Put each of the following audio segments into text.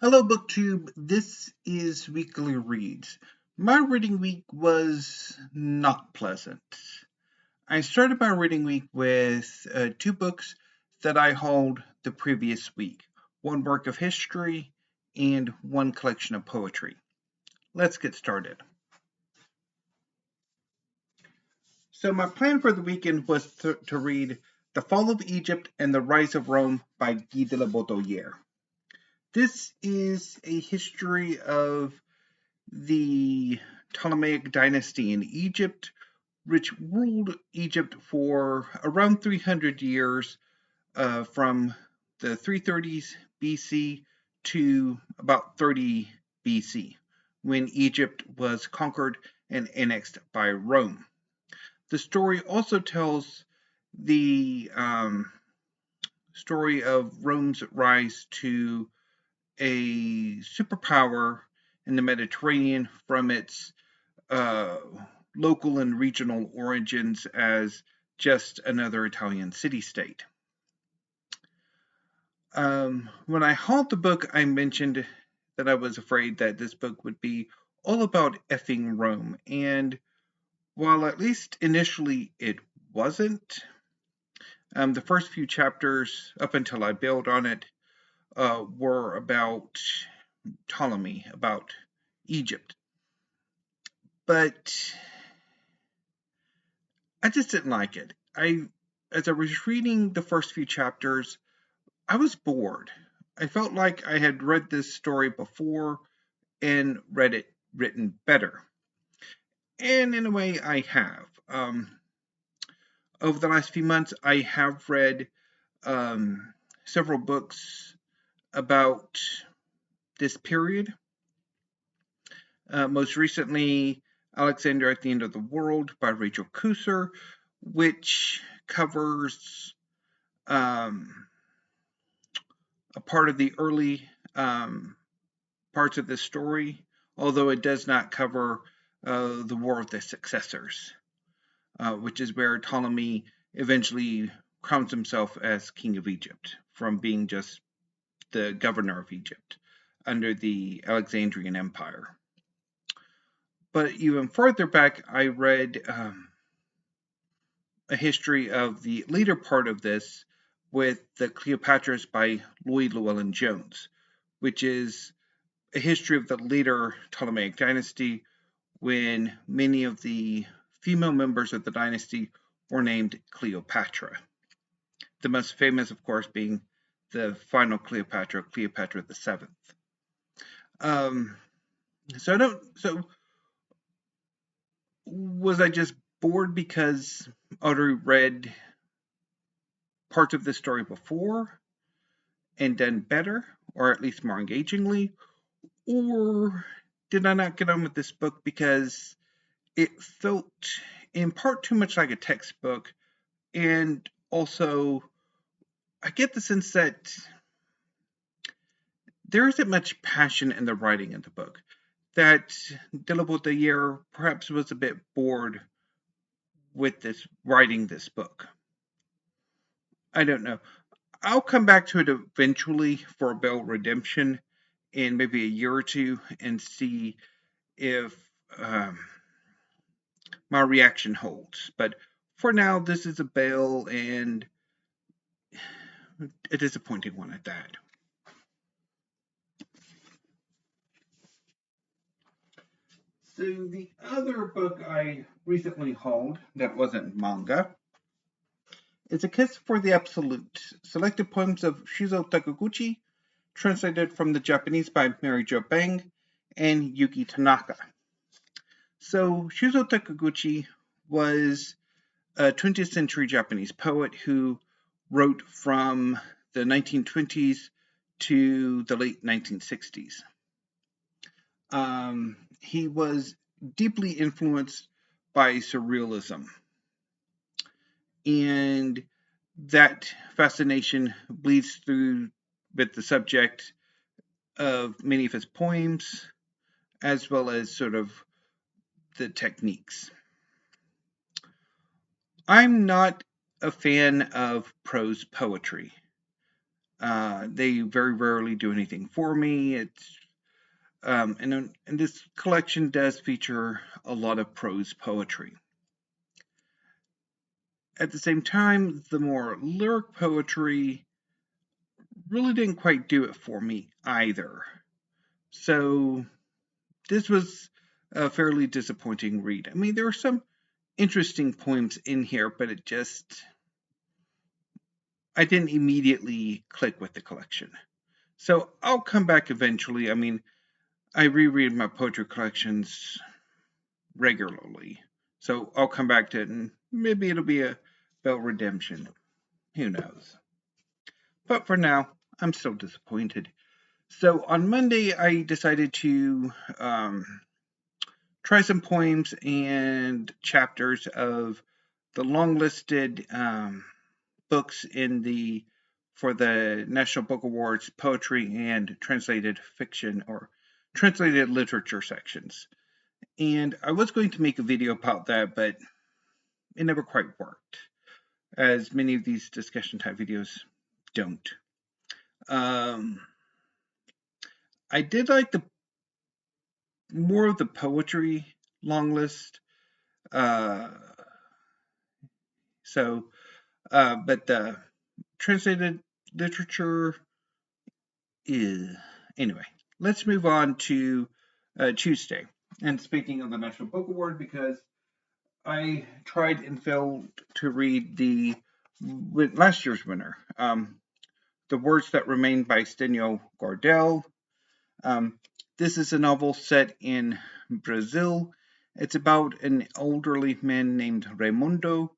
Hello, BookTube. This is Weekly Reads. My reading week was not pleasant. I started my reading week with two books that I hauled the previous week, one work of history and one collection of poetry. Let's get started. So, my plan for the weekend was to read The Fall of Egypt and the Rise of Rome by Guy de la Bedoyere. This is a history of the Ptolemaic dynasty in Egypt, which ruled Egypt for around 300 years, from the 330s BC to about 30 BC, when Egypt was conquered and annexed by Rome. The story also tells the story of Rome's rise to a superpower in the Mediterranean from its uh, local and regional origins as just another Italian city-state. When I hauled the book, I mentioned that I was afraid that this book would be all about effing Rome, and while at least initially it wasn't, the first few chapters, up until I bailed on it, were about Ptolemy, about Egypt. But I just didn't like it. As I was reading the first few chapters, I was bored. I felt like I had read this story before and read it written better. And in a way, I have. Over the last few months, I have read several books about this period. Most recently, Alexander at the End of the World by Rachel Kuser, which covers a part of the early parts of this story, although it does not cover the War of the Successors, which is where Ptolemy eventually crowns himself as king of Egypt from being just the governor of Egypt under the Alexandrian Empire. But even further back, I read a history of the later part of this with the Cleopatras by Lloyd Llewellyn Jones, which is a history of the later Ptolemaic dynasty when many of the female members of the dynasty were named Cleopatra. The most famous, of course, being the final Cleopatra, Cleopatra VII. So was I just bored because I already read parts of this story before and done better, or at least more engagingly? Or did I not get on with this book because it felt in part too much like a textbook, and also I get the sense that there isn't much passion in the writing in the book, that de la Bedoyere perhaps was a bit bored with this writing this book. I don't know. I'll come back to it eventually for a Bell Redemption in maybe a year or two and see if my reaction holds. But for now, this is a Bell and a disappointing one at that. So the other book I recently hauled that wasn't manga is A Kiss for the Absolute, selected poems of Shuzo Takiguchi, translated from the Japanese by Mary Jo Bang and Yuki Tanaka. So Shuzo Takiguchi was a 20th century Japanese poet who wrote from the 1920s to the late 1960s. He was deeply influenced by surrealism, and that fascination bleeds through with the subject of many of his poems, as well as sort of the techniques. I'm not a fan of prose poetry. They very rarely do anything for me. And this collection does feature a lot of prose poetry. At the same time, the more lyric poetry really didn't quite do it for me either. So this was a fairly disappointing read. I mean, there were some interesting poems in here, but I didn't immediately click with the collection. So I'll come back eventually. I mean, I reread my poetry collections regularly. So I'll come back to it and maybe it'll be about redemption. Who knows? But for now, I'm still disappointed. So on Monday, I decided to try some poems and chapters of the long listed books for the National Book Awards poetry and translated fiction or translated literature sections. And I was going to make a video about that, but it never quite worked, as many of these discussion type videos don't. I did like the more of the poetry long list. Uh, but the translated literature is anyway. Let's move on to Tuesday. And speaking of the National Book Award, because I tried and failed to read the last year's winner, The Words That Remain by Stenio Gardel. This is a novel set in Brazil. It's about an elderly man named Raimundo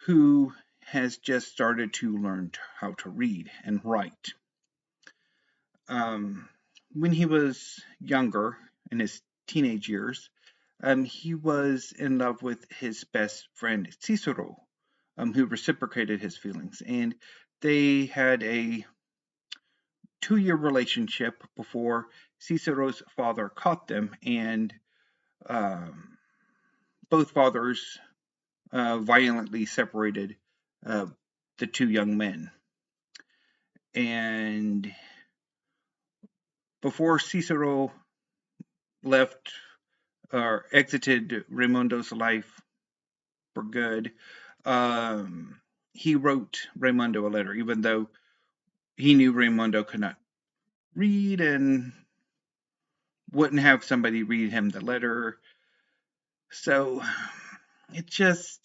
who has just started to learn how to read and write. When he was younger, in his teenage years, he was in love with his best friend Cicero, who reciprocated his feelings, and they had a 2-year relationship before Cicero's father caught them, and both fathers violently separated the two young men. And before Cicero left or exited Raimundo's life for good, he wrote Raimundo a letter, even though he knew Raimundo could not read and wouldn't have somebody read him the letter. So it just,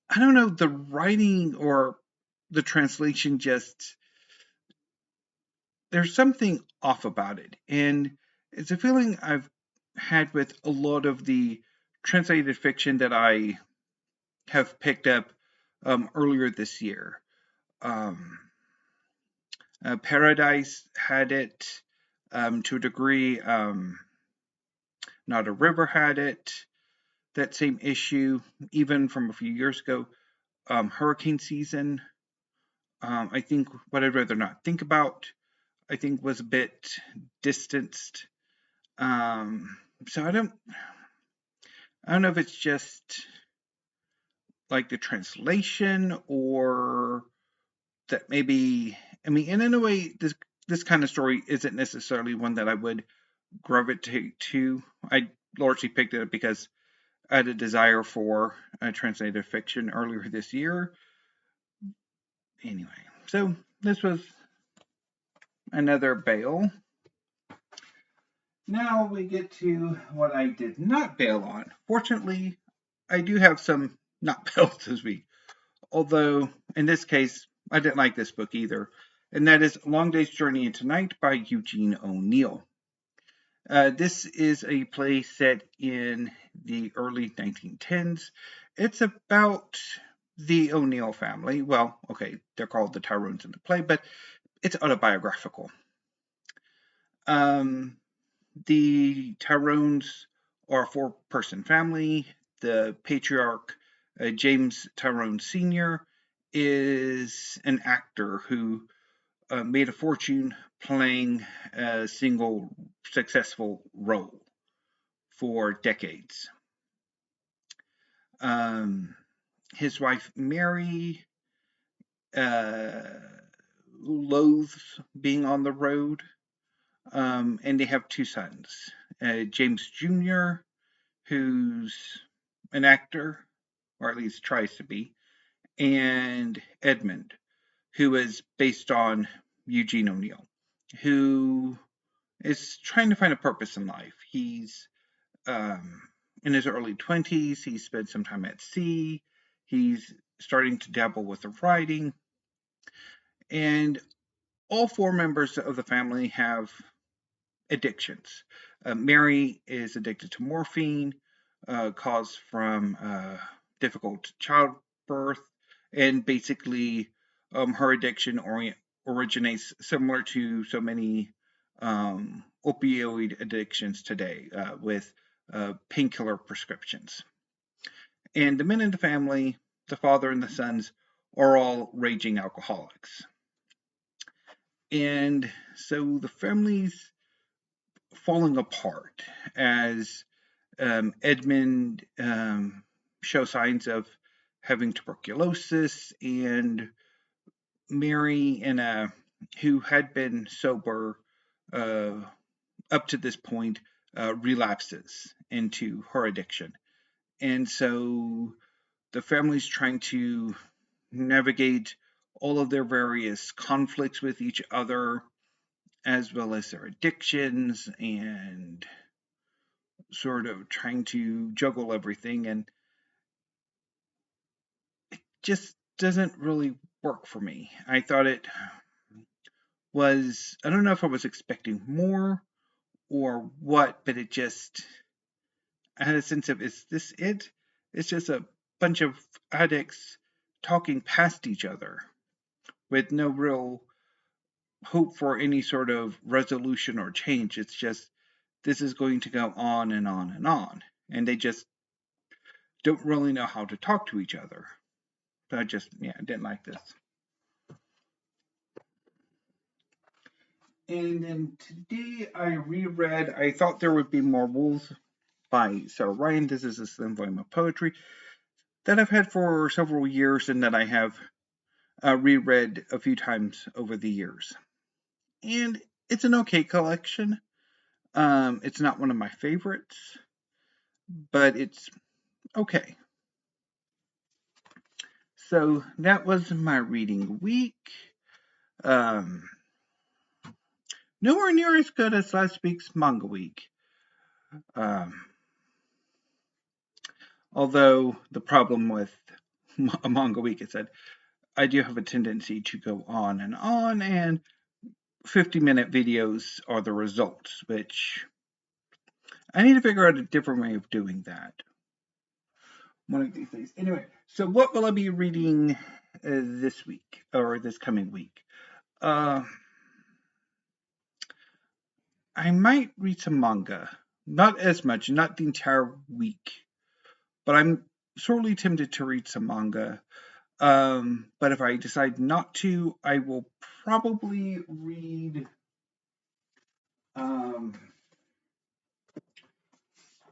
I don't know, the writing or the translation just, there's something off about it. And it's a feeling I've had with a lot of the translated fiction that I have picked up earlier this year. Paradise had it to a degree. Not a River had it. That same issue, even from a few years ago. Hurricane Season. I think What I'd Rather Not Think About, I think, was a bit distanced. So I don't know if it's just like the translation or that maybe, I mean, and in a way, this kind of story isn't necessarily one that I would gravitate to. I largely picked it up because I had a desire for translated fiction earlier this year. Anyway, so this was another bail. Now we get to what I did not bail on. Fortunately, I do have some not bails this week. Although, in this case, I didn't like this book either. And that is Long Day's Journey into Night by Eugene O'Neill. This is a play set in the early 1910s. It's about the O'Neill family. Well, okay, they're called the Tyrones in the play, but it's autobiographical. The Tyrones are a 4-person family. The patriarch, James Tyrone Sr., is an actor who made a fortune playing a single successful role for decades. His wife Mary loathes being on the road, and they have two sons, James Jr., who's an actor, or at least tries to be, and Edmund, who is based on Eugene O'Neill, who is trying to find a purpose in life. He's in his early 20s. He spent some time at sea. He's starting to dabble with the writing. And all four members of the family have addictions. Mary is addicted to morphine, caused from difficult childbirth, and basically her addiction originates similar to so many opioid addictions today, with painkiller prescriptions. And the men in the family, the father and the sons, are all raging alcoholics. And so the family's falling apart as Edmund shows signs of having tuberculosis, and Mary, who had been sober up to this point, relapses into her addiction. And so the family's trying to navigate all of their various conflicts with each other, as well as their addictions, and sort of trying to juggle everything, and it just doesn't really work for me. I thought it was, I don't know if I was expecting more or what, but I had a sense of, is this it? It's just a bunch of addicts talking past each other with no real hope for any sort of resolution or change. It's just, this is going to go on and on and on. And they just don't really know how to talk to each other. So I didn't like this. And then today I reread I Thought There Would Be More Wolves by Sara Ryan. This is a slim volume of poetry that I've had for several years and that I have reread a few times over the years. And it's an okay collection. It's not one of my favorites, but it's okay. So that was my reading week. Nowhere near as good as last week's manga week. Although the problem with a manga week is that I do have a tendency to go on, and 50-minute videos are the results, which I need to figure out a different way of doing that one of these days. Anyway, so what will I be reading this week, or this coming week? I might read some manga. Not as much, not the entire week, but I'm sorely tempted to read some manga. But if I decide not to, I will probably read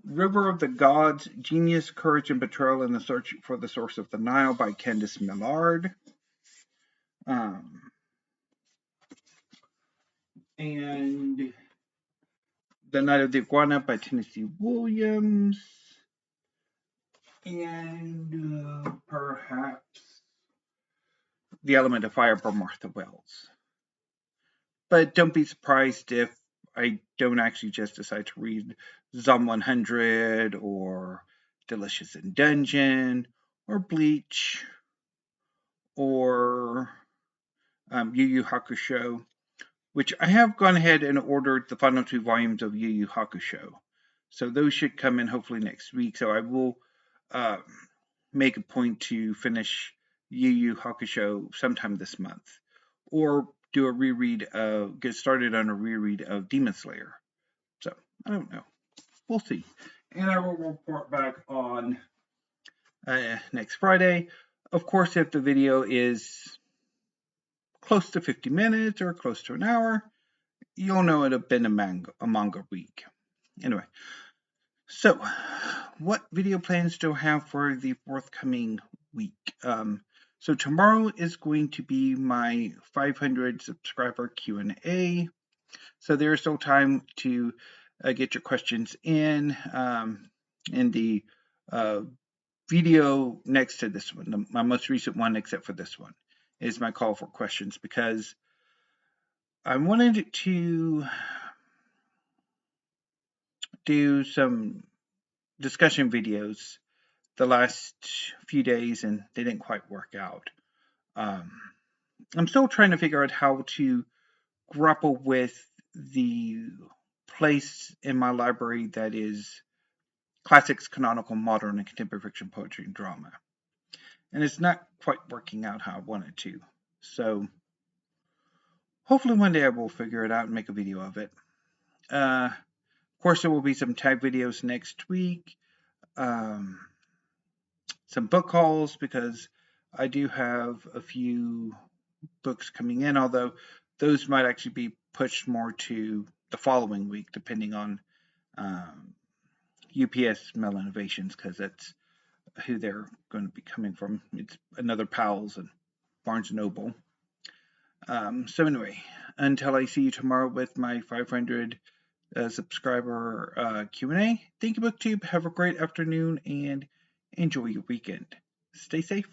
River of the Gods, Genius, Courage, and Betrayal in the Search for the Source of the Nile by Candice Millard. And The Night of the Iguana by Tennessee Williams. And perhaps The Element of Fire by Martha Wells. But don't be surprised if I don't actually just decide to read Zom 100 or Delicious in Dungeon or Bleach or Yu Yu Hakusho, which I have gone ahead and ordered the final 2 volumes of Yu Yu Hakusho. So those should come in hopefully next week. So I will make a point to finish Yu Yu Hakusho sometime this month, or do a reread get started on a reread of Demon Slayer. So I don't know. We'll see. And I will report back on next Friday. Of course, if the video is close to 50 minutes or close to an hour, you'll know it'll have been a manga week. Anyway, so what video plans do I have for the forthcoming week? So tomorrow is going to be my 500 subscriber Q&A. So there is still time to get your questions in the video next to this one, my most recent one, except for this one, is my call for questions, because I wanted to do some discussion videos the last few days, and they didn't quite work out. I'm still trying to figure out how to grapple with the place in my library that is classics, canonical, modern, and contemporary fiction, poetry, and drama. And it's not quite working out how I wanted to. So hopefully one day I will figure it out and make a video of it. Of course, there will be some tag videos next week. Some book hauls, because I do have a few books coming in, although those might actually be pushed more to the following week, depending on UPS Mail Innovations, because that's who they're going to be coming from. It's another Powell's and Barnes & Noble. So anyway, until I see you tomorrow with my 500 subscriber Q&A, thank you, BookTube. Have a great afternoon and enjoy your weekend. Stay safe.